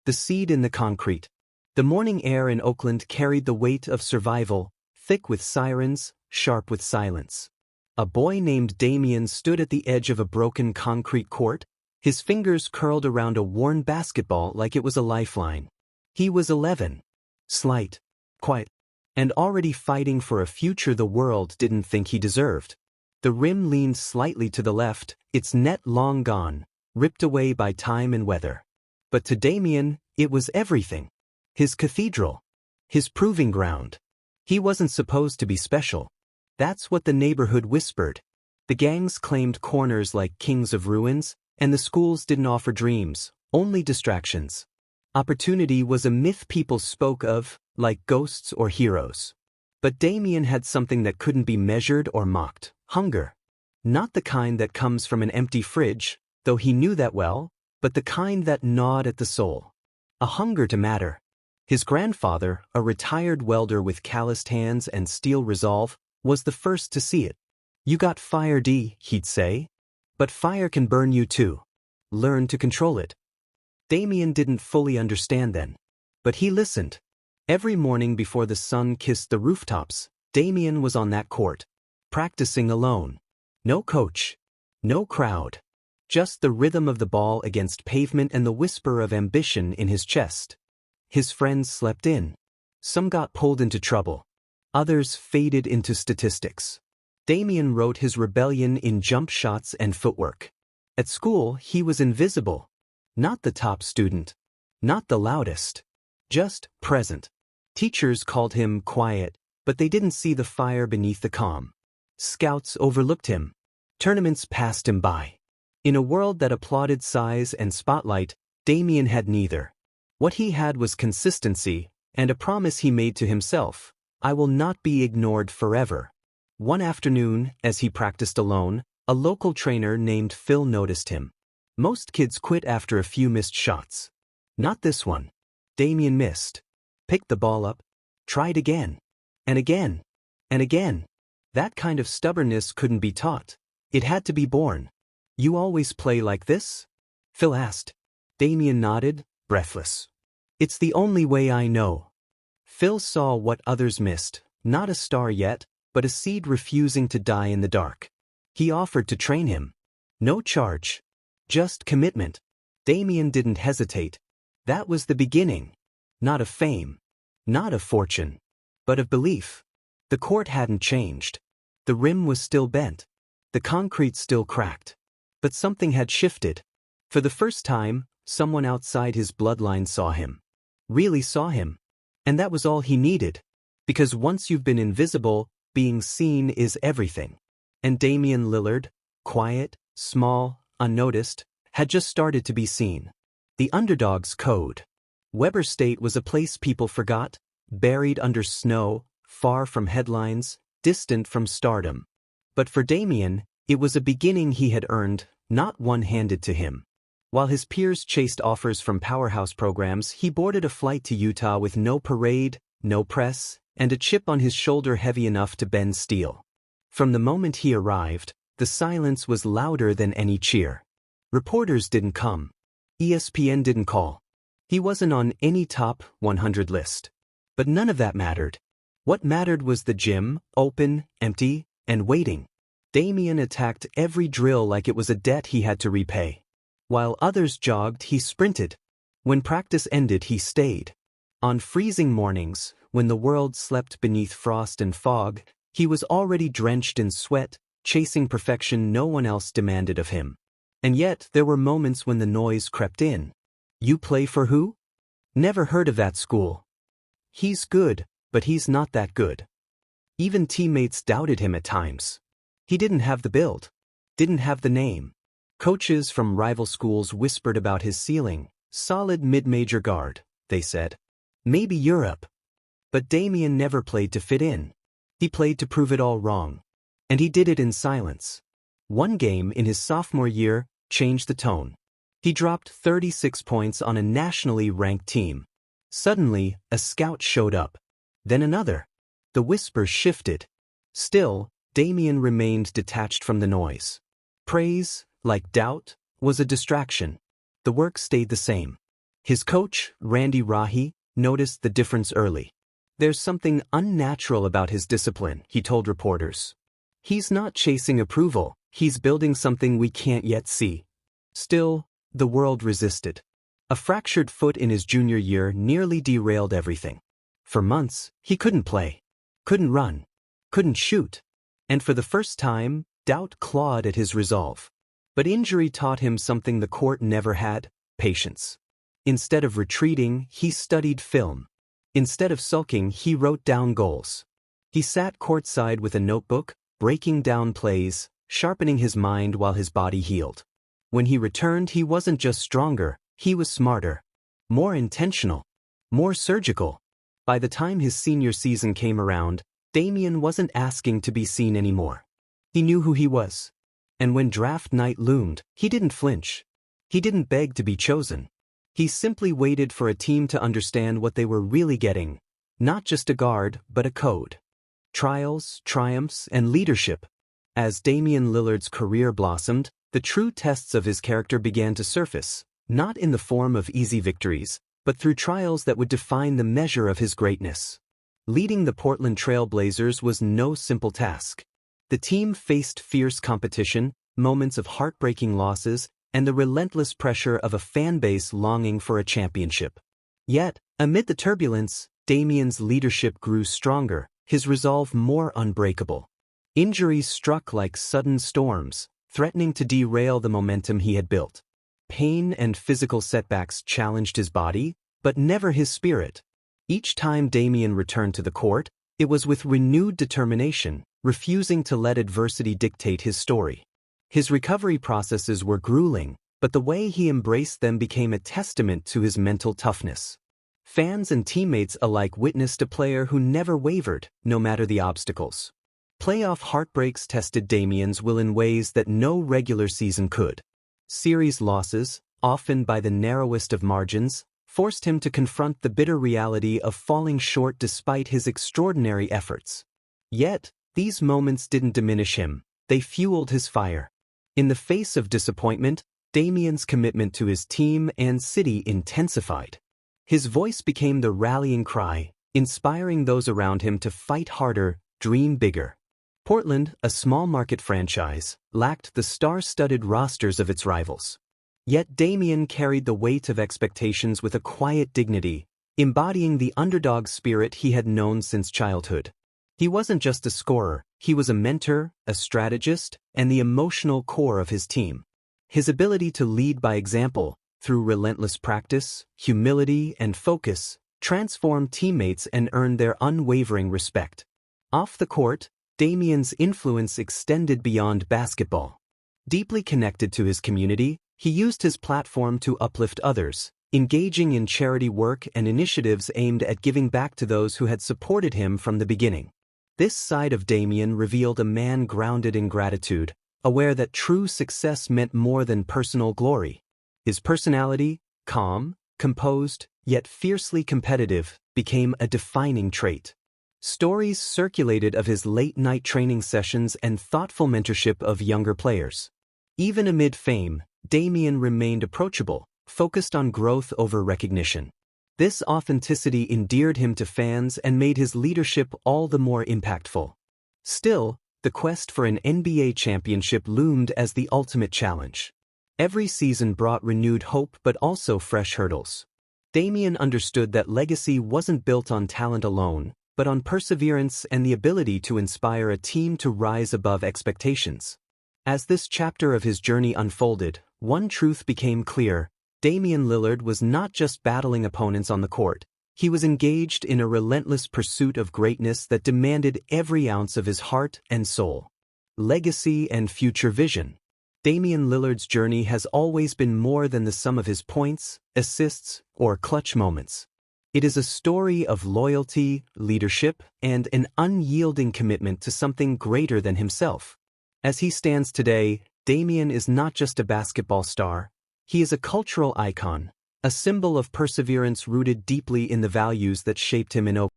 The seed in the concrete. The morning air in Oakland carried the weight of survival, thick with sirens, sharp with silence. A boy named Damian stood at the edge of a broken concrete court, his fingers curled around a worn basketball like it was a lifeline. He was 11. Slight, quiet, and already fighting for a future the world didn't think he deserved. The rim leaned slightly to the left, its net long gone, ripped away by time and weather. But to Damian, it was everything. His cathedral. His proving ground. He wasn't supposed to be special. That's what the neighborhood whispered. The gangs claimed corners like kings of ruins, and the schools didn't offer dreams, only distractions. Opportunity was a myth people spoke of, like ghosts or heroes. But Damian had something that couldn't be measured or mocked: hunger. Not the kind that comes from an empty fridge, though he knew that well, but the kind that gnawed at the soul. A hunger to matter. His grandfather, a retired welder with calloused hands and steel resolve, was the first to see it. "You got fire, D," he'd say. "But fire can burn you too. Learn to control it." Damian didn't fully understand then. But he listened. Every morning before the sun kissed the rooftops, Damian was on that court, practicing alone. No coach. No crowd. Just the rhythm of the ball against pavement and the whisper of ambition in his chest. His friends slept in. Some got pulled into trouble. Others faded into statistics. Damian wrote his rebellion in jump shots and footwork. At school, he was invisible. Not the top student. Not the loudest. Just present. Teachers called him quiet, but they didn't see the fire beneath the calm. Scouts overlooked him. Tournaments passed him by. In a world that applauded size and spotlight, Damian had neither. What he had was consistency, and a promise he made to himself: "I will not be ignored forever." One afternoon, as he practiced alone, a local trainer named Phil noticed him. Most kids quit after a few missed shots. Not this one. Damian missed. Picked the ball up. Tried again. And again. And again. That kind of stubbornness couldn't be taught. It had to be born. "You always play like this?" Phil asked. Damian nodded, breathless. "It's the only way I know." Phil saw what others missed, not a star yet, but a seed refusing to die in the dark. He offered to train him. No charge. Just commitment. Damian didn't hesitate. That was the beginning. Not of fame. Not of fortune. But of belief. The court hadn't changed. The rim was still bent. The concrete still cracked. But something had shifted. For the first time, someone outside his bloodline saw him. Really saw him. And that was all he needed. Because once you've been invisible, being seen is everything. And Damian Lillard, quiet, small, unnoticed, had just started to be seen. The underdog's code. Weber State was a place people forgot, buried under snow, far from headlines, distant from stardom. But for Damian, it was a beginning he had earned, not one handed to him. While his peers chased offers from powerhouse programs, he boarded a flight to Utah with no parade, no press, and a chip on his shoulder heavy enough to bend steel. From the moment he arrived, the silence was louder than any cheer. Reporters didn't come. ESPN didn't call. He wasn't on any top 100 list. But none of that mattered. What mattered was the gym, open, empty, and waiting. Damian attacked every drill like it was a debt he had to repay. While others jogged, he sprinted. When practice ended, he stayed. On freezing mornings, when the world slept beneath frost and fog, he was already drenched in sweat, chasing perfection no one else demanded of him. And yet, there were moments when the noise crept in. "You play for who?" "Never heard of that school." "He's good, but he's not that good." Even teammates doubted him at times. He didn't have the build. Didn't have the name. Coaches from rival schools whispered about his ceiling. "Solid mid-major guard," they said. "Maybe Europe." But Damian never played to fit in. He played to prove it all wrong. And he did it in silence. One game in his sophomore year changed the tone. He dropped 36 points on a nationally ranked team. Suddenly, a scout showed up. Then another. The whispers shifted. Still, Damian remained detached from the noise. Praise, like doubt, was a distraction. The work stayed the same. His coach, Randy Rahi, noticed the difference early. "There's something unnatural about his discipline," he told reporters. "He's not chasing approval, he's building something we can't yet see." Still, the world resisted. A fractured foot in his junior year nearly derailed everything. For months, he couldn't play, couldn't run, couldn't shoot. And for the first time, doubt clawed at his resolve. But injury taught him something the court never had: patience. Instead of retreating, he studied film. Instead of sulking, he wrote down goals. He sat courtside with a notebook, breaking down plays, sharpening his mind while his body healed. When he returned, he wasn't just stronger, he was smarter, more intentional, more surgical. By the time his senior season came around, Damian wasn't asking to be seen anymore. He knew who he was. And when draft night loomed, he didn't flinch. He didn't beg to be chosen. He simply waited for a team to understand what they were really getting. Not just a guard, but a code. Trials, triumphs, and leadership. As Damian Lillard's career blossomed, the true tests of his character began to surface, not in the form of easy victories, but through trials that would define the measure of his greatness. Leading the Portland Trail Blazers was no simple task. The team faced fierce competition, moments of heartbreaking losses, and the relentless pressure of a fan base longing for a championship. Yet, amid the turbulence, Damian's leadership grew stronger, his resolve more unbreakable. Injuries struck like sudden storms, threatening to derail the momentum he had built. Pain and physical setbacks challenged his body, but never his spirit. Each time Damian returned to the court, it was with renewed determination, refusing to let adversity dictate his story. His recovery processes were grueling, but the way he embraced them became a testament to his mental toughness. Fans and teammates alike witnessed a player who never wavered, no matter the obstacles. Playoff heartbreaks tested Damian's will in ways that no regular season could. Series losses, often by the narrowest of margins, forced him to confront the bitter reality of falling short despite his extraordinary efforts. Yet, these moments didn't diminish him, they fueled his fire. In the face of disappointment, Damian's commitment to his team and city intensified. His voice became the rallying cry, inspiring those around him to fight harder, dream bigger. Portland, a small-market franchise, lacked the star-studded rosters of its rivals. Yet Damian carried the weight of expectations with a quiet dignity, embodying the underdog spirit he had known since childhood. He wasn't just a scorer, he was a mentor, a strategist, and the emotional core of his team. His ability to lead by example, through relentless practice, humility, and focus, transformed teammates and earned their unwavering respect. Off the court, Damian's influence extended beyond basketball. Deeply connected to his community, he used his platform to uplift others, engaging in charity work and initiatives aimed at giving back to those who had supported him from the beginning. This side of Damian revealed a man grounded in gratitude, aware that true success meant more than personal glory. His personality, calm, composed, yet fiercely competitive, became a defining trait. Stories circulated of his late-night training sessions and thoughtful mentorship of younger players. Even amid fame, Damian remained approachable, focused on growth over recognition. This authenticity endeared him to fans and made his leadership all the more impactful. Still, the quest for an NBA championship loomed as the ultimate challenge. Every season brought renewed hope but also fresh hurdles. Damian understood that legacy wasn't built on talent alone, but on perseverance and the ability to inspire a team to rise above expectations. As this chapter of his journey unfolded, one truth became clear: Damian Lillard was not just battling opponents on the court, he was engaged in a relentless pursuit of greatness that demanded every ounce of his heart and soul. Legacy and future vision. Damian Lillard's journey has always been more than the sum of his points, assists, or clutch moments. It is a story of loyalty, leadership, and an unyielding commitment to something greater than himself. As he stands today, Damian is not just a basketball star, he is a cultural icon, a symbol of perseverance rooted deeply in the values that shaped him in Oakland.